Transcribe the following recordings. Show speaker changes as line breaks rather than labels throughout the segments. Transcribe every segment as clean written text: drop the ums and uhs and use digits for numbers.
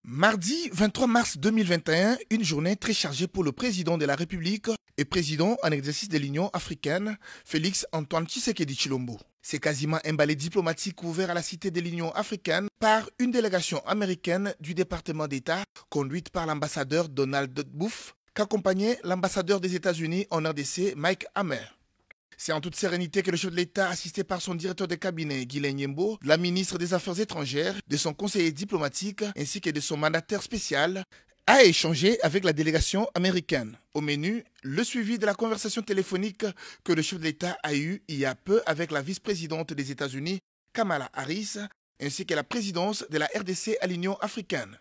Mardi 23 mars 2021, une journée très chargée pour le président de la République et président en exercice de l'Union africaine, Félix Antoine Tshisekedi Tshilombo. C'est quasiment un ballet diplomatique ouvert à la cité de l'Union africaine par une délégation américaine du département d'État conduite par l'ambassadeur Donald Booth, qu'accompagnait l'ambassadeur des États-Unis en RDC, Mike Hammer. C'est en toute sérénité que le chef de l'État, assisté par son directeur de cabinet, Guilain Nyembo, la ministre des Affaires étrangères, de son conseiller diplomatique ainsi que de son mandataire spécial, a échangé avec la délégation américaine. Au menu, le suivi de la conversation téléphonique que le chef de l'État a eue il y a peu avec la vice-présidente des États-Unis, Kamala Harris, ainsi que la présidence de la RDC à l'Union africaine.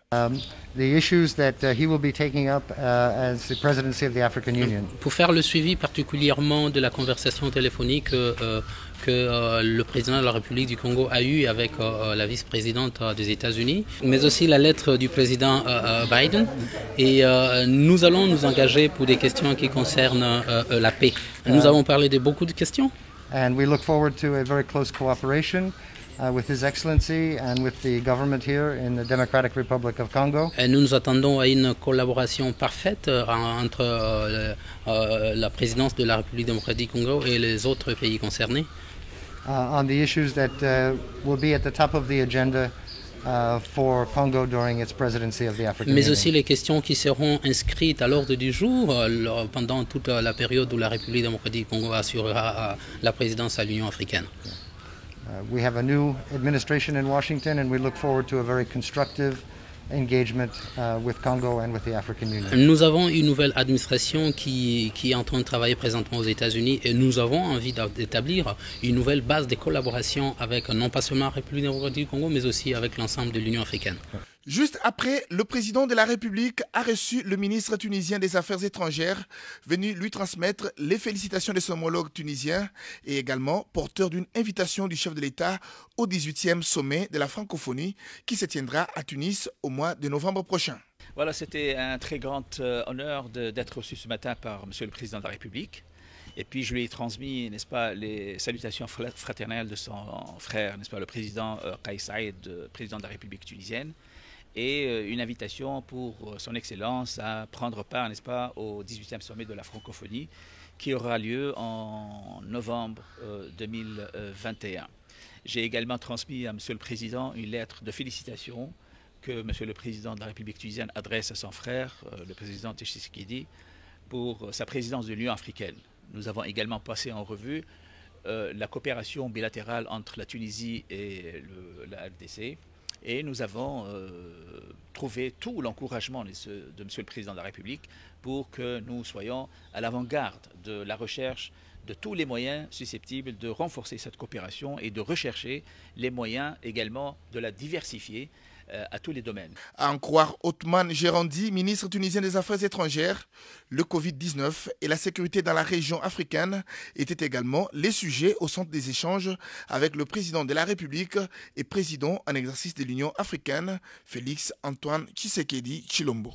Pour faire le suivi particulièrement de la conversation téléphonique que le président de la République du Congo a eue avec la vice-présidente des États-Unis, mais aussi la lettre du président Biden. Et nous allons nous engager pour des questions qui concernent la paix. Nous avons parlé de beaucoup de questions.
And we look forward to a very close cooperation with His Excellency and with the government here in the Democratic Republic of Congo.
Et nous nous attendons à une collaboration parfaite entre la présidence de la République démocratique du Congo et les autres pays concernés.
On the issues that will be at the top of the agenda for Congo during its presidency of the African Union.
Mais aussi les questions qui seront inscrites à l'ordre du jour pendant toute la période où la République démocratique du Congo assurera la présidence à l'Union africaine.
We have a new administration in Washington and we look forward to a very constructive engagement with Congo and with the African Union.
Nous avons une nouvelle administration qui est en train de travailler présentement aux États-Unis et nous avons envie d'établir une nouvelle base de collaboration avec non pas seulement la République démocratique du Congo mais aussi avec l'ensemble de l'Union africaine.
Juste après, le président de la République a reçu le ministre tunisien des Affaires étrangères, venu lui transmettre les félicitations de son homologue tunisien et également porteur d'une invitation du chef de l'État au 18e sommet de la francophonie qui se tiendra à Tunis au mois de novembre prochain.
Voilà, c'était un très grand honneur d'être reçu ce matin par Monsieur le Président de la République. Et puis je lui ai transmis, n'est-ce pas, les salutations fraternelles de son frère, n'est-ce pas, le président Kais Saïed, président de la République tunisienne, et une invitation pour son Excellence à prendre part, n'est-ce pas, au 18e sommet de la francophonie qui aura lieu en novembre 2021. J'ai également transmis à Monsieur le Président une lettre de félicitations que Monsieur le Président de la République tunisienne adresse à son frère, le président Tshisekedi, pour sa présidence de l'Union africaine. Nous avons également passé en revue la coopération bilatérale entre la Tunisie et la RDC. Et nous avons trouvé tout l'encouragement de Monsieur le Président de la République pour que nous soyons à l'avant-garde de la recherche de tous les moyens susceptibles de renforcer cette coopération et de rechercher les moyens également de la diversifier à tous les domaines.
À en croire Othman Gerandi, ministre tunisien des Affaires étrangères, le Covid-19 et la sécurité dans la région africaine étaient également les sujets au centre des échanges avec le président de la République et président en exercice de l'Union africaine, Félix Antoine Tshisekedi Tshilombo.